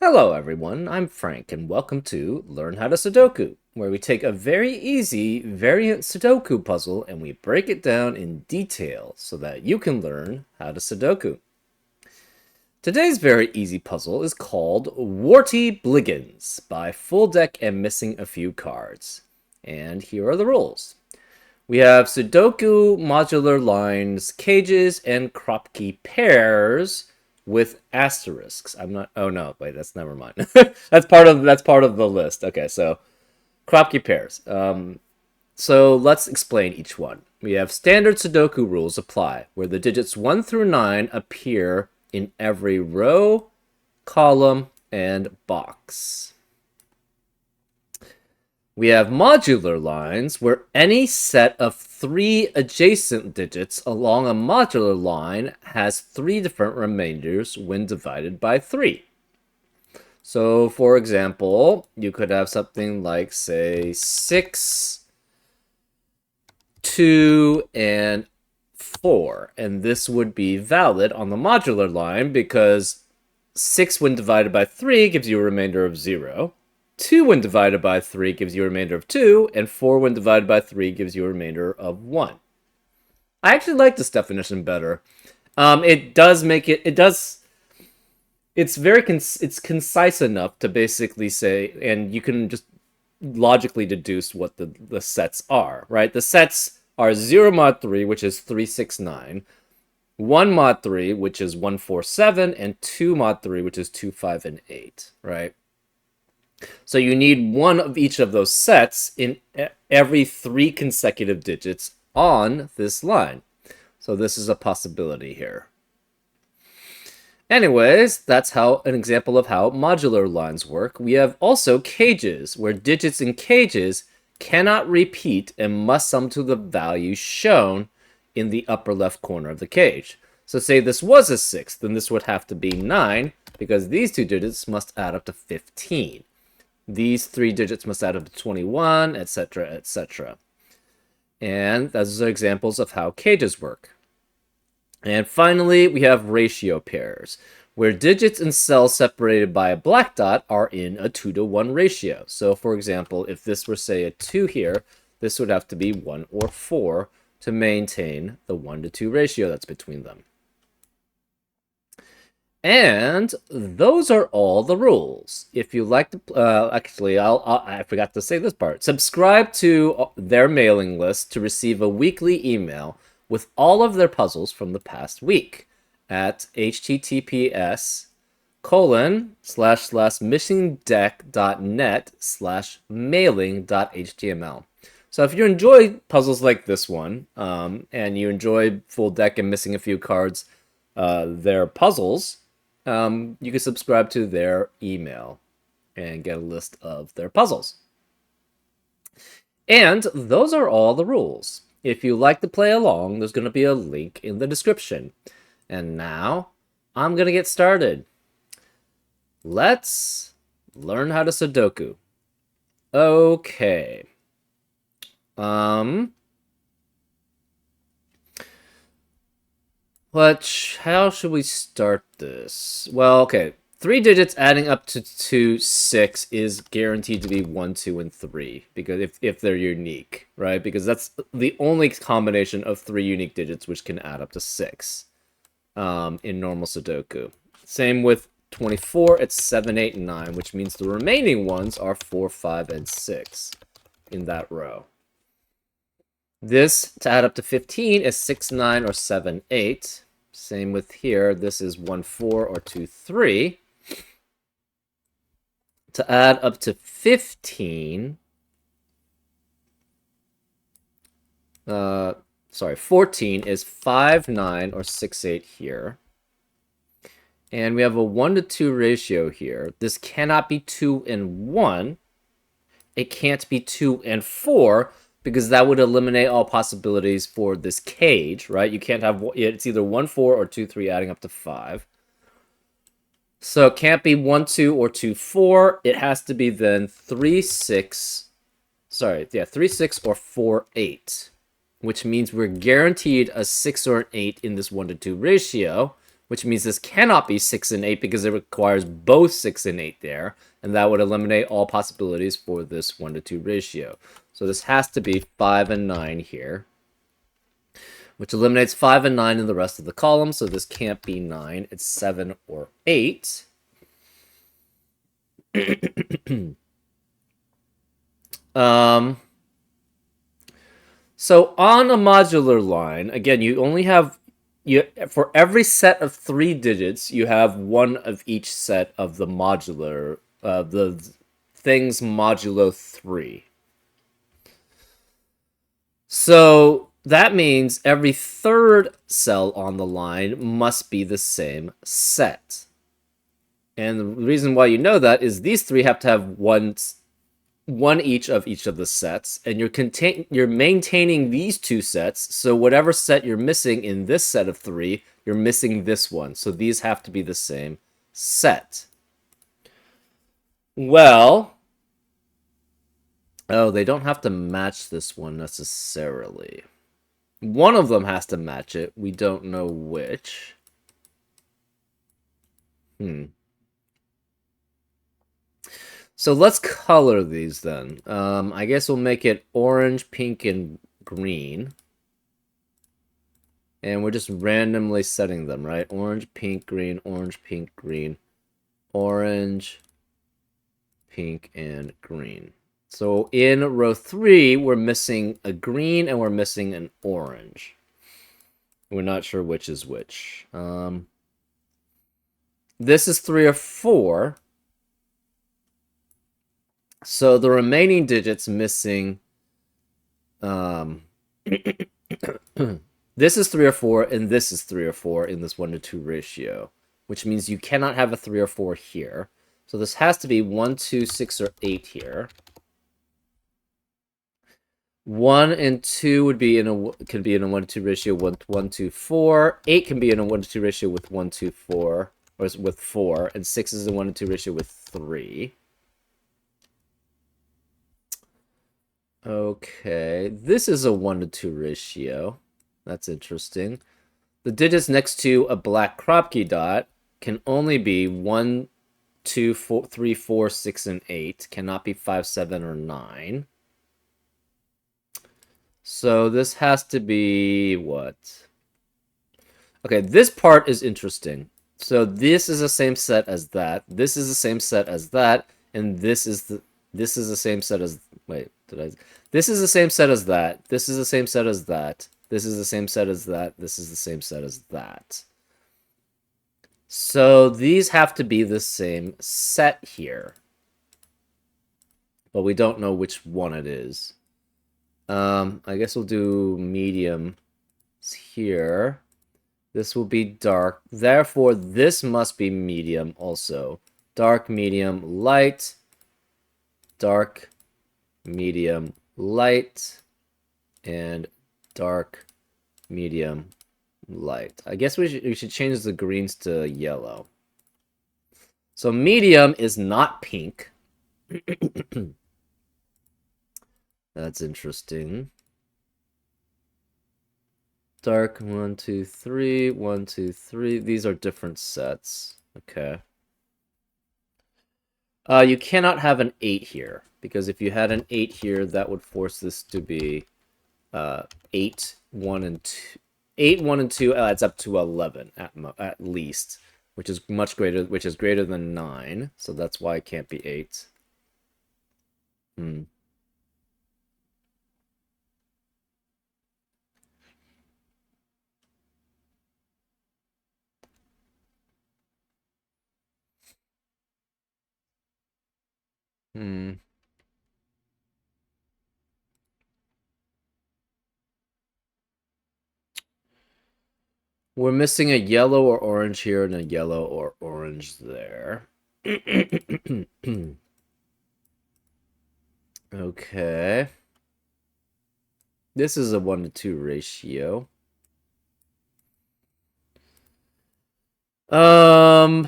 Hello everyone, I'm Frank and welcome to Learn How to Sudoku, where we take a very easy variant Sudoku puzzle and we break it down in detail so that you can learn how to Sudoku. Today's very easy puzzle is called Warty Bliggens by Full Deck and Missing a Few Cards. And here are the rules. We have Sudoku modular lines, cages, and Kropke pairs with asterisks. I'm not. Oh no, wait, that's never mind. that's part of the list. Okay, so Kropke pairs. So let's explain each one. We have standard Sudoku rules apply, where the digits 1 through 9 appear in every row, column, and box. We have modular lines, where any set of 3 adjacent digits along a modular line has 3 different remainders when divided by 3. So, for example, you could have something like, say, 6, 2, and 4. And this would be valid on the modular line because 6 when divided by 3 gives you a remainder of 0. 2 when divided by 3 gives you a remainder of 2, and 4 when divided by 3 gives you a remainder of 1. I actually like this definition better. It does make it, it's very, it's concise enough to basically say, and you can just logically deduce what the sets are, right? The sets are 0 mod 3, which is 3, 6, 9, 1 mod 3, which is 1, 4, 7, and 2 mod 3, which is 2, 5, and 8, right? So you need one of each of those sets in every 3 consecutive digits on this line. So this is a possibility here. Anyways, that's how an example of how modular lines work. We have also cages, where digits in cages cannot repeat and must sum to the value shown in the upper left corner of the cage. So say this was a 6, then this would have to be 9, because these 2 digits must add up to 15. These 3 digits must add up to 21, etc., etc. And those are examples of how cages work. And finally, we have ratio pairs, where digits in cells separated by a black dot are in a 2-to-1 ratio. So, for example, if this were, say, a 2 here, this would have to be 1 or 4 to maintain the 1-to-2 ratio that's between them. And those are all the rules. If you like to, actually, I forgot to say this part. Subscribe to their mailing list to receive a weekly email with all of their puzzles from the past week at https://missingdeck.net/mailing.html. So if you enjoy puzzles like this one, and you enjoy Full Deck and Missing a Few Cards, their puzzles, you can subscribe to their email and get a list of their puzzles. And those are all the rules. If you like to play along, there's going to be a link in the description. And now, I'm going to get started. Let's learn how to Sudoku. Okay. How should we start this? Well, okay. 3 digits adding up to 6 is guaranteed to be 1, 2, and 3, because if they're unique, right? Because that's the only combination of 3 unique digits which can add up to 6 in normal Sudoku. Same with 24, it's 7, 8, and 9, which means the remaining ones are 4, 5, and 6 in that row. This, to add up to 15, is 6, 9, or 7, 8. Same with here, this is 1, 4, or 2, 3. To add up to 15, 14 is 5, 9, or 6, 8 here. And we have a 1-to-2 ratio here. This cannot be 2 and 1. It can't be 2 and 4, because that would eliminate all possibilities for this cage, right? You can't have, it's either 1, 4, or 2, 3 adding up to 5. So it can't be 1, 2, or 2, 4. It has to be then 3, 6, 3, 6, or 4, 8, which means we're guaranteed a 6 or an 8 in this 1-to-2 ratio, which means this cannot be 6 and 8 because it requires both 6 and 8 there, and that would eliminate all possibilities for this 1 to 2 ratio. So this has to be 5 and 9 here, which eliminates 5 and 9 in the rest of the column, so this can't be 9, it's 7 or 8. So on a modular line, again, you only have for every set of 3 digits, you have one of each set of the modular, the things modulo 3. So that means every third cell on the line must be the same set. And the reason why you know that is these 3 have to have one each of the sets, and you're maintaining these 2 sets, so whatever set you're missing in this set of 3, you're missing this one, so these have to be the same set. Well, oh, they don't have to match this one necessarily. One of them has to match it, we don't know which. So let's color these then. I guess we'll make it orange, pink, and green. And we're just randomly setting them, right? Orange, pink, green, orange, pink, green, orange, pink, and green. So in row 3, we're missing a green and we're missing an orange. We're not sure which is which. This is 3 or 4. So the remaining digits missing, this is 3 or 4, and this is 3 or 4 in this 1 to 2 ratio, which means you cannot have a 3 or 4 here. So this has to be 1, 2, 6, or 8 here. 1 and 2 would be could be in a 1 to 2 ratio with 1, 2, 4. 8 can be in a 1 to 2 ratio with 1, 2, 4, or with 4, and 6 is a 1 to 2 ratio with 3. Okay, this is a 1 to 2 ratio. That's interesting. The digits next to a black Kropke dot can only be 1, 2, 4, 3, 4, 6, and 8. Cannot be 5, 7, or 9. So this has to be what? Okay, this part is interesting. So this is the same set as that. This is the same set as that, and this is the same set as this is the same set as that. This is the same set as that. This is the same set as that. This is the same set as that. So these have to be the same set here. But we don't know which one it is. I guess we'll do medium here. This will be dark. Therefore, this must be medium also. Dark, medium, light. Dark, medium, light. And dark, medium, light. I guess we should change the greens to yellow. So medium is not pink. That's interesting. Dark, 1, 2, 3, 1, 2, 3. These are different sets. Okay. You cannot have an 8 here, because if you had an 8 here, that would force this to be 8, 1, and 2. 8, 1, and 2 adds up to 11 at least, which is much greater, which is greater than 9. So that's why it can't be 8. We're missing a yellow or orange here and a yellow or orange there. Okay. This is a 1 to 2 ratio. 1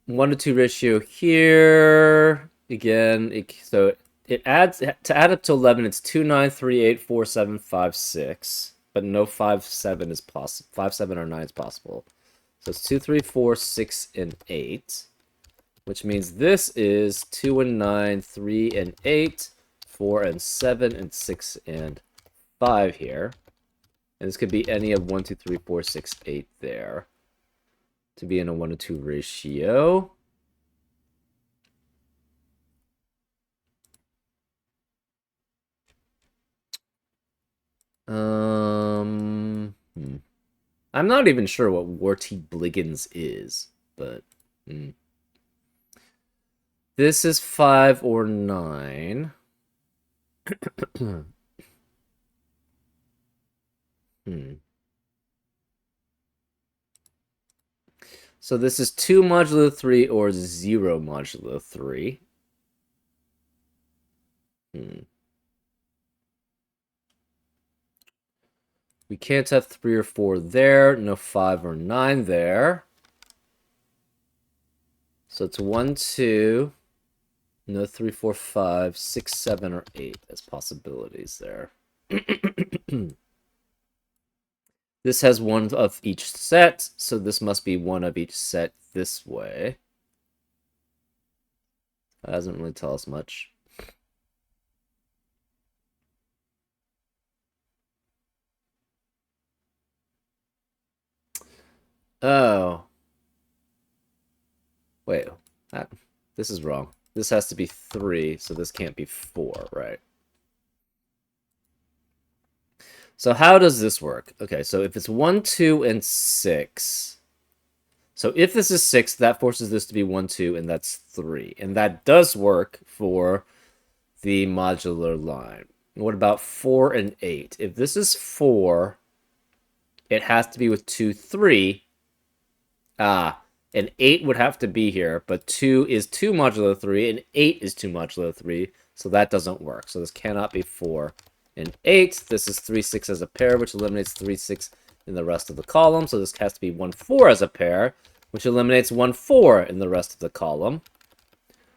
to 2 ratio here. Again, so it adds to add up to 11. It's 2, 9, 3, 8, 4, 7, 5, 6. But no 5, 7 is possible. 5, 7, or 9 is possible. So it's 2, 3, 4, 6, and 8. Which means this is 2 and 9, 3 and 8, 4 and 7, and 6 and 5 here. And this could be any of 1, 2, 3, 4, 6, 8 there. To be in a 1 to 2 ratio. I'm not even sure what Warty Bliggens is, but this is 5 or 9. So this is 2 modulo 3 or 0 modulo 3. We can't have 3 or 4 there. No 5 or 9 there. So it's 1, 2. No 3, 4, 5, 6, 7, or 8 as possibilities there. This has one of each set, so this must be one of each set this way. That doesn't really tell us much. Oh. Wait. This is wrong. This has to be 3, so this can't be 4, right? So how does this work? Okay, so if it's 1, 2, and 6... So if this is 6, that forces this to be 1, 2, and that's 3. And that does work for the modular line. What about 4 and 8? If this is 4, it has to be with 2, 3. And 8 would have to be here, but 2 is 2 modulo 3, and 8 is 2 modulo 3, so that doesn't work. So this cannot be 4 and 8. This is 3, 6 as a pair, which eliminates 3, 6 in the rest of the column. So this has to be 1, 4 as a pair, which eliminates 1, 4 in the rest of the column.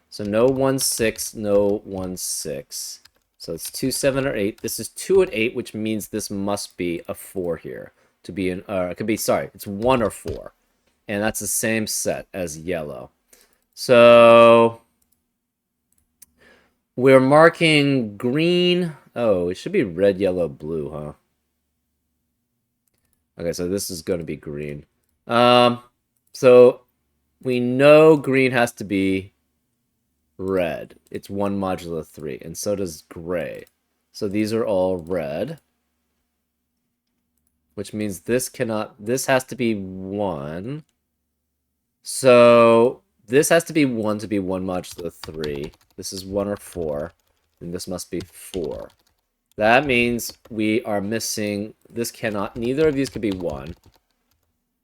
So no 1, 6, no 1, 6. So it's 2, 7, or 8. This is 2 and 8, which means this must be a 4 here. To be an, it could be, sorry, it's 1 or 4. And that's the same set as yellow. So we're marking green. Oh, it should be red, yellow, blue, huh? Okay, so this is going to be green. So we know green has to be red. It's 1 modulo 3, and so does gray. So these are all red. Which means this has to be 1. So this has to be 1 to be 1 modulo 3. This is 1 or 4. And this must be 4. That means we are missing... neither of these could be 1.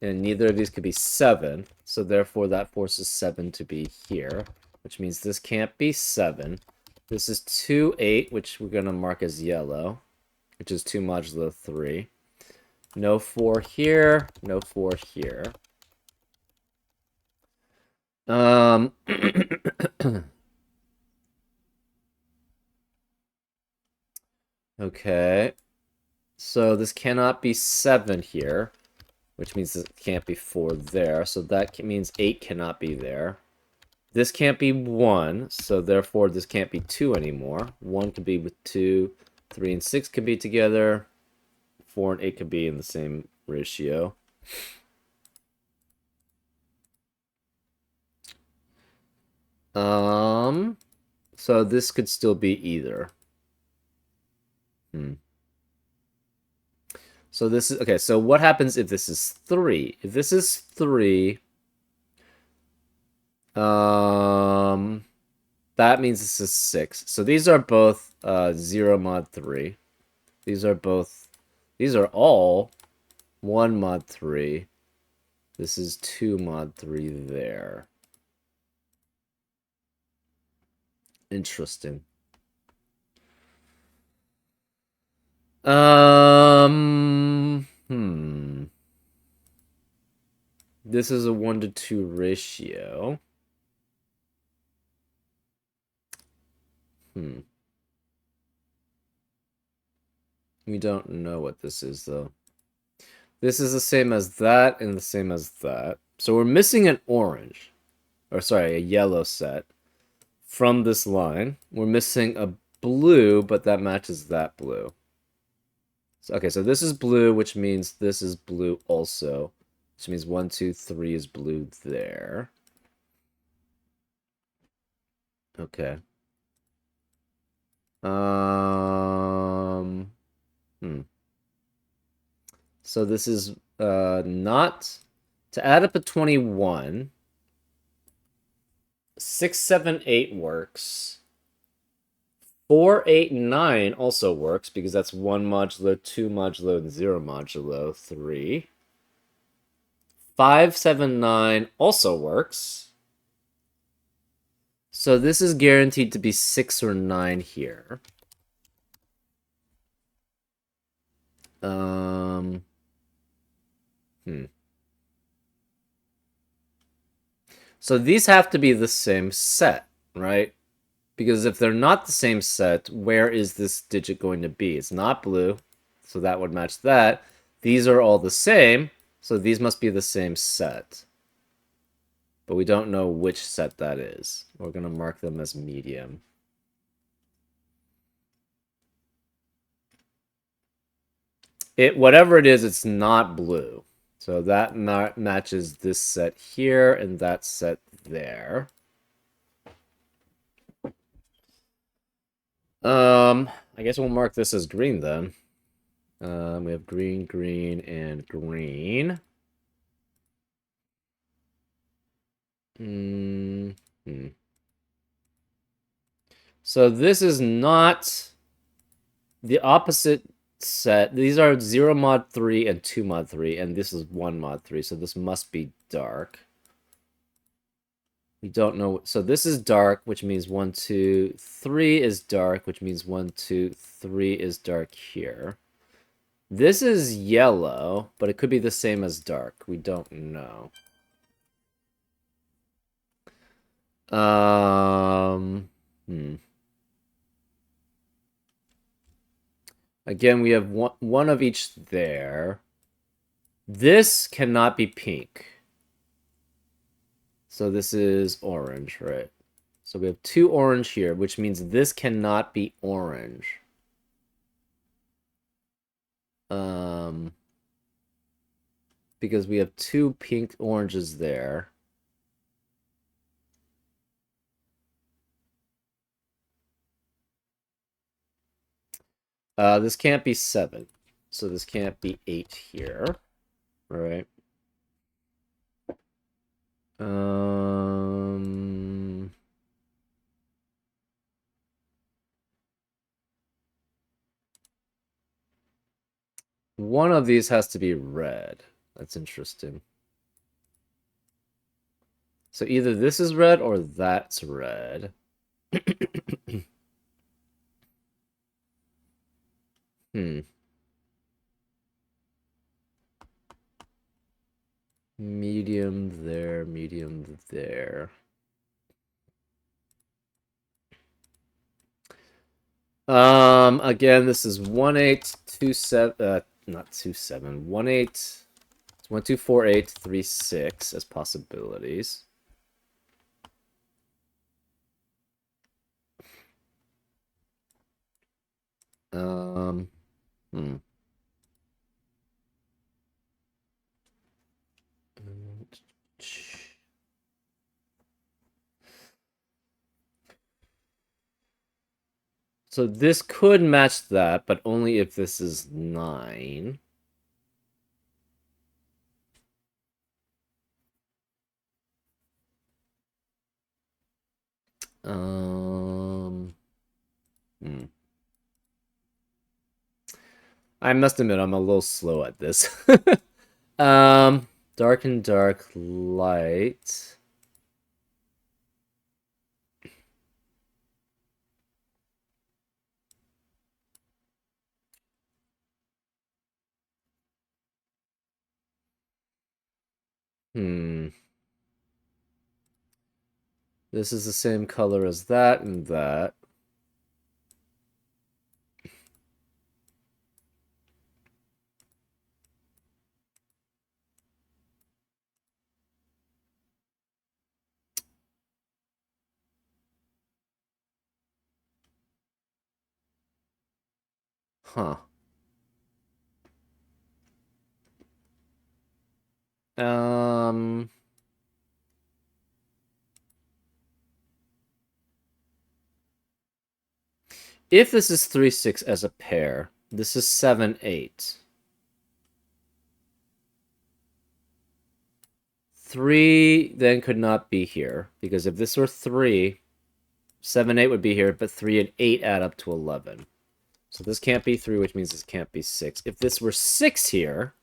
And neither of these could be 7. So therefore that forces 7 to be here. Which means this can't be 7. This is 2, 8, which we're going to mark as yellow. Which is 2 modulo 3. No 4 here. No 4 here. Okay. So this cannot be 7 here, which means it can't be 4 there. So that means 8 cannot be there. This can't be 1, so therefore this can't be 2 anymore. 1 could be with 2, 3 and 6 could be together. 4 and 8 could be in the same ratio. So this could still be either. So this is, okay, so what happens if this is 3? If this is 3, that means this is 6. So these are both 0 mod 3. These are all 1 mod 3. This is 2 mod 3 there. Interesting. This is a 1 to 2 ratio. We don't know what this is, though. This is the same as that and the same as that. So we're missing an orange. Or sorry, a yellow set from this line. We're missing a blue, but that matches that blue. So, okay, so this is blue, which means this is blue also. Which means 1, 2, 3 is blue there. Okay. Hmm. So this is not to add up a 21. 6, 7, 8 works. 4, 8, 9 also works because that's 1 modulo, 2 modulo, and 0 modulo, 3. 5, 7, 9 also works. So this is guaranteed to be 6 or 9 here. So these have to be the same set, right? Because if they're not the same set, where is this digit going to be? It's not blue, so that would match that. These are all the same, so these must be the same set. But we don't know which set that is. We're going to mark them as medium. Whatever it is, it's not blue. So that matches this set here and that set there. I guess we'll mark this as green then. We have green, green, and green. So this is not the opposite set. These are 0 mod 3 and 2 mod 3, and this is 1 mod 3, so this must be dark. We don't know. So this is dark, which means 1, 2, 3 is dark, which means 1, 2, 3 is dark here. This is yellow, but it could be the same as dark. We don't know. Again, we have one of each there. This cannot be pink. So this is orange, right? So we have 2 orange here, which means this cannot be orange. Because we have 2 pink oranges there. This can't be 7. So this can't be 8 here. Right. One of these has to be red. That's interesting. So either this is red or that's red. Medium there, medium there. Again, this is 1827, not 27, 18, it's 124836 as possibilities. So this could match that, but only if this is 9. I must admit, I'm a little slow at this. Dark and dark, light. This is the same color as that and that. Huh. Um... If this is 3, 6 as a pair, this is 7, 8. 3 then could not be here, because if this were 3, 7, 8 would be here, but 3 and 8 add up to 11. So this can't be 3, which means this can't be 6. If this were 6 here,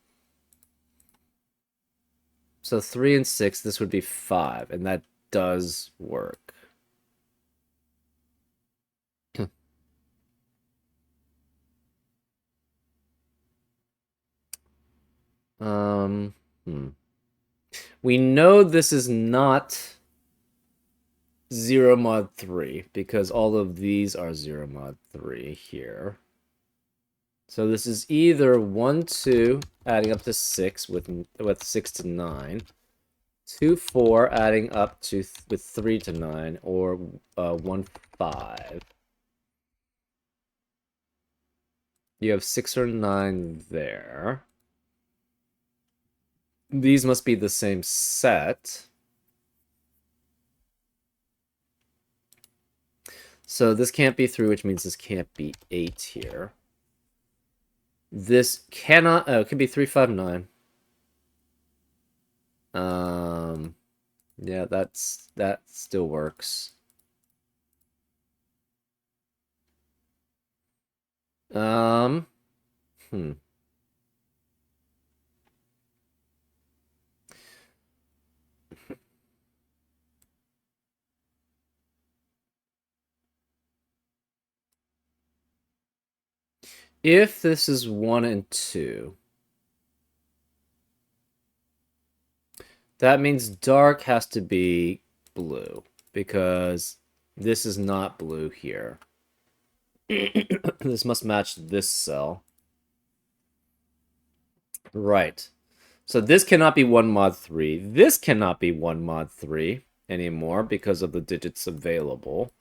so 3 and 6, this would be 5, and that does work. um, hmm. We know this is not 0 mod 3, because all of these are 0 mod 3 here. So this is either 1, 2, adding up to 6 with 6 to 9, 2, 4, adding up to with 3 to 9, or 1, 5. You have 6 or 9 there. These must be the same set. So this can't be 3, which means this can't be 8 here. This cannot... Oh, it could be 3, 5, 9. Yeah, that still works. Hmm. If this is 1 and 2, that means dark has to be blue, because this is not blue here. This must match this cell. Right. So this cannot be 1 mod 3. This cannot be 1 mod 3 anymore because of the digits available.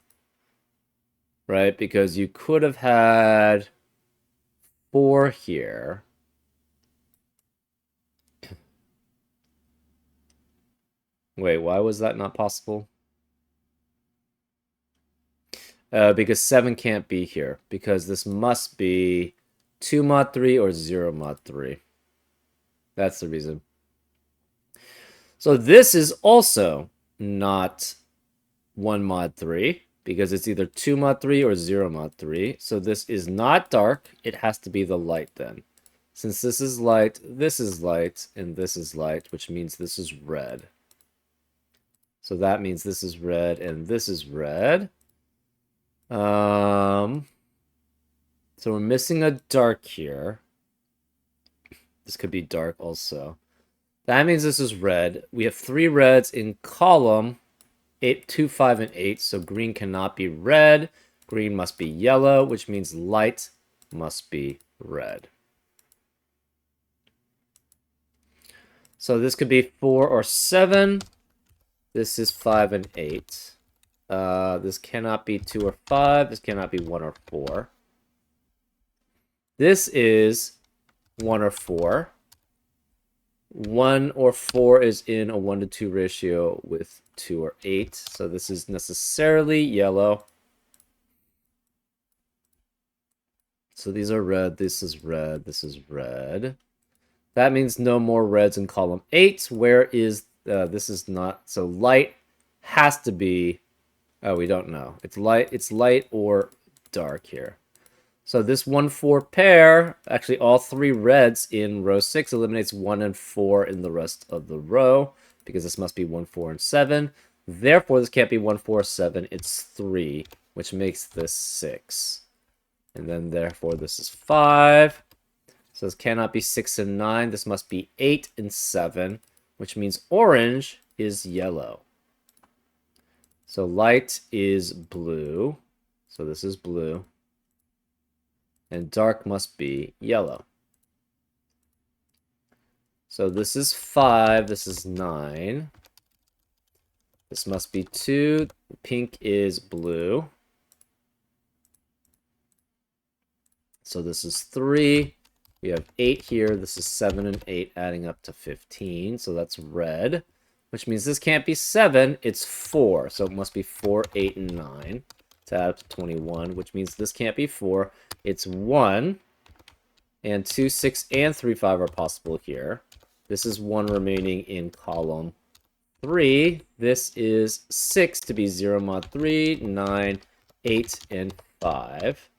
Right? Because you could have had 4 here. Wait, why was that not possible? Because 7 can't be here. Because this must be 2 mod 3 or 0 mod 3. That's the reason. So this is also not 1 mod 3, because it's either 2 mod 3 or 0 mod 3. So this is not dark. It has to be the light then. Since this is light, and this is light, which means this is red. So that means this is red and this is red. So we're missing a dark here. This could be dark also. That means this is red. We have 3 reds in column 8, 2, 5, and 8. So green cannot be red. Green must be yellow, which means light must be red. So this could be 4 or 7. This is 5 and 8. This cannot be 2 or 5. This cannot be 1 or 4. This is 1 or 4. 1 or 4 is in a 1 to 2 ratio with 2 or 8. So this is necessarily yellow. So these are red. This is red. This is red. That means no more reds in column 8. Where is... this is not... So light has to be... Oh, we don't know. It's light or dark here. So this 1-4 pair, actually all 3 reds in row 6 eliminates 1 and 4 in the rest of the row, because this must be 1, 4, and 7. Therefore, this can't be 1, 4, 7. It's 3, which makes this 6. And then therefore this is 5. So this cannot be 6 and 9. This must be 8 and 7, which means orange is yellow. So light is blue. So this is blue. And dark must be yellow. So this is 5. This is 9. This must be 2. Pink is blue. So this is 3. We have 8 here. This is 7 and 8 adding up to 15. So that's red, which means this can't be 7. It's 4. So it must be 4, 8, and 9 to add up to 21, which means this can't be 4. It's 1. And 2, 6, and 3, 5 are possible here. This is 1 remaining in column 3. This is 6 to be 0 mod 3, 9, 8, and 5.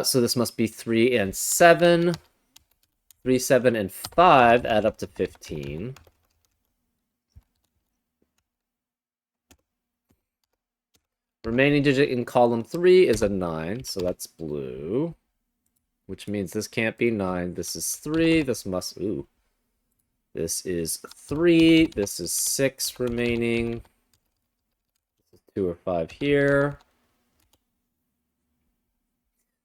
So this must be 3 and 7. 3, 7, and 5 add up to 15. Remaining digit in column 3 is a 9, so that's blue. Which means this can't be 9. This is 3. This must... Ooh. This is 3. This is 6 remaining. 2 or 5 here.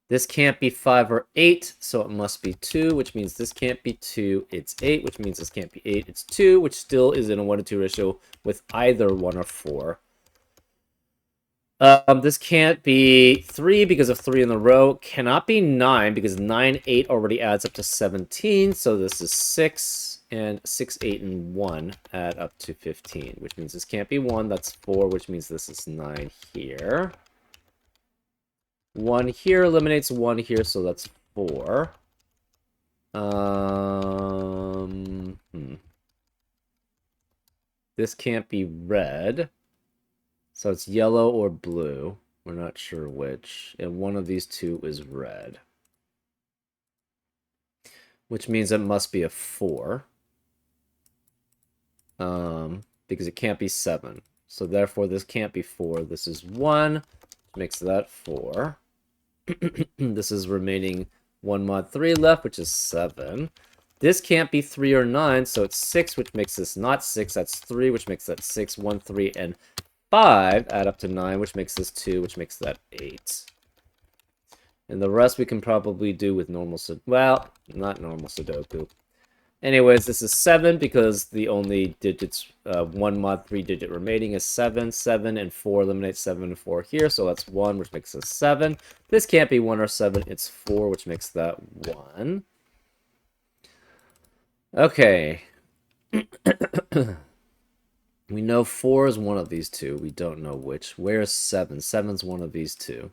This can't be 5 or 8, so it must be 2, which means this can't be 2. It's 8, which means this can't be 8. It's 2, which still is in a 1 to 2 ratio with either 1 or 4. This can't be 3 because of 3 in the row. Cannot be 9 because 9, 8 already adds up to 17. So this is 6, and 6, 8, and 1 add up to 15, which means this can't be 1. That's 4, which means this is 9 here. 1 here eliminates 1 here, so that's 4. This can't be red. So it's yellow or blue. We're not sure which. And one of these two is red. Which means it must be a 4. Because it can't be 7. So therefore this can't be 4. This is 1. Makes that 4. This is remaining 1 mod 3 left, which is 7. This can't be 3 or 9, so it's 6, which makes this not 6. That's 3, which makes that 6. 1, 3, and 5 add up to 9, which makes this 2, which makes that 8. And the rest we can probably do with normal Sudoku. Well, not normal Sudoku. Anyways, this is 7 because the only digits, 1 mod 3 digit remaining is 7. 7 and 4 eliminate 7 and 4 here, so that's 1, which makes us 7. This can't be 1 or 7, it's 4, which makes that 1. Okay. We know 4 is one of these two. We don't know which. Where's 7? 7's one of these two.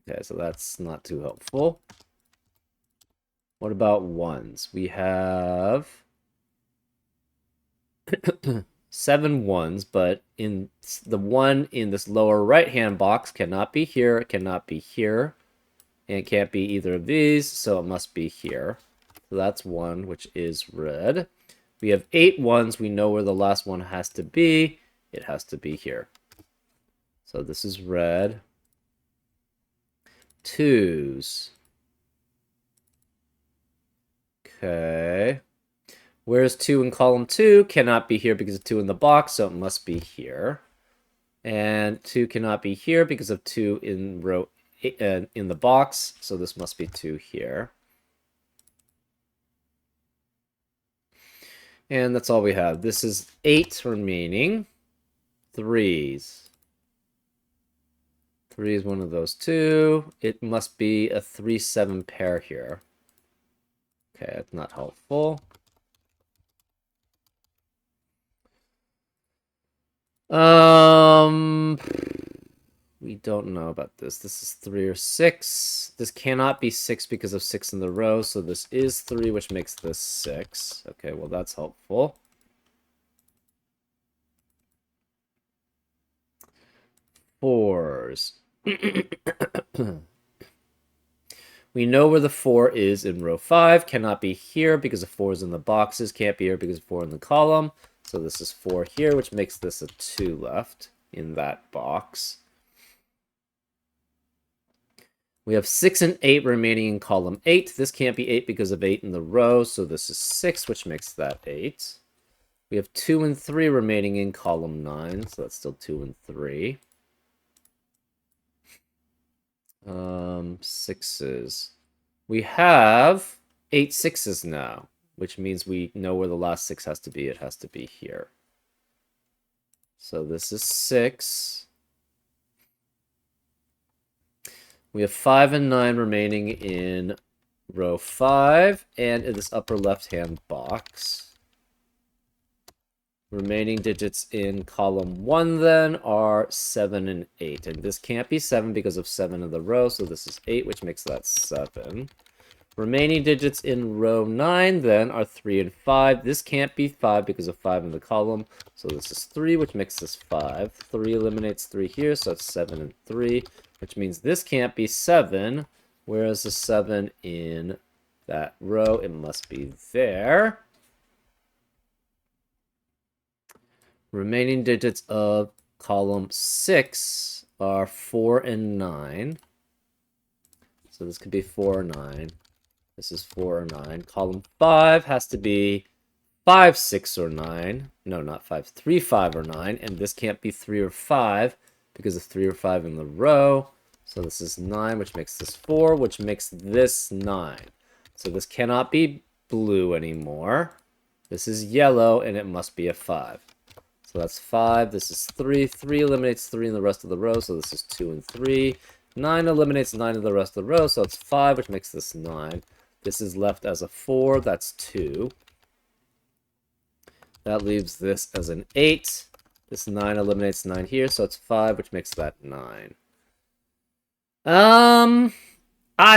Okay, so that's not too helpful. What about 1s? We have 7 1s, but in the 1 in this lower right-hand box cannot be here, cannot be here, and it can't be either of these, so it must be here. So that's 1, which is red. We have 8 1s. We know where the last one has to be. It has to be here. So this is red. 2s. Okay. Where's 2 in column 2? Cannot be here because of 2 in the box, so it must be here. And 2 cannot be here because of 2 in row in the box, so this must be 2 here. And that's all we have. This is 8 remaining. 3s. 3 is one of those two. It must be a 3-7 pair here. Okay, that's not helpful. We don't know about this. This is 3 or 6. This cannot be 6 because of 6 in the row, so this is 3, which makes this 6. Okay, well, that's helpful. Fours. We know where the 4 is in row 5. Cannot be here because the 4 is in the boxes. Can't be here because 4 in the column. So this is 4 here, which makes this a 2 left in that box. We have 6 and 8 remaining in column 8. This can't be 8 because of 8 in the row, so this is 6, which makes that 8. We have 2 and 3 remaining in column 9, so that's still 2 and 3. 6s. We have 8 6s now, which means we know where the last 6 has to be. It has to be here. So this is 6. We have 5 and 9 remaining in row 5 and in this upper left-hand box. Remaining digits in column 1 then are 7 and 8. And this can't be 7 because of 7 in the row, so this is 8, which makes that 7. Remaining digits in row 9 then are 3 and 5. This can't be 5 because of 5 in the column, so this is 3, which makes this 5. 3 eliminates 3 here, so that's 7 and 3, which means this can't be 7, whereas the 7 in that row, it must be there. Remaining digits of column 6 are 4 and 9. So this could be 4 or 9. This is 4 or 9. Column 5 has to be 5, 6, or 9. No, not 5. 3, 5, or 9. And this can't be 3 or 5 because of 3 or 5 in the row. So this is 9, which makes this 4, which makes this 9. So this cannot be blue anymore. This is yellow, and it must be a 5. So that's 5. This is 3. 3 eliminates 3 in the rest of the row, so this is 2 and 3. 9 eliminates 9 in the rest of the row, so it's 5, which makes this 9. This is left as a 4. That's 2. That leaves this as an 8. This 9 eliminates 9 here, so it's 5, which makes that 9. I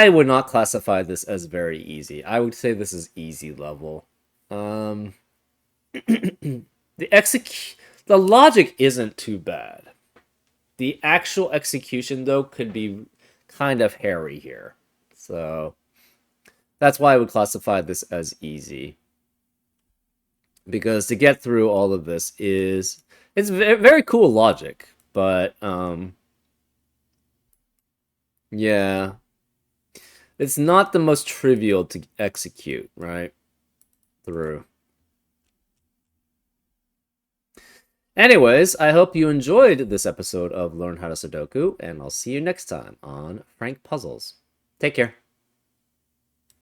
would not classify this as very easy. I would say this is easy level. The logic isn't too bad. The actual execution, though, could be kind of hairy here. So that's why I would classify this as easy. Because to get through all of this it's very cool logic, but yeah, it's not the most trivial to execute, right? Through. Anyways, I hope you enjoyed this episode of Learn How to Sudoku, and I'll see you next time on Frank Puzzles. Take care.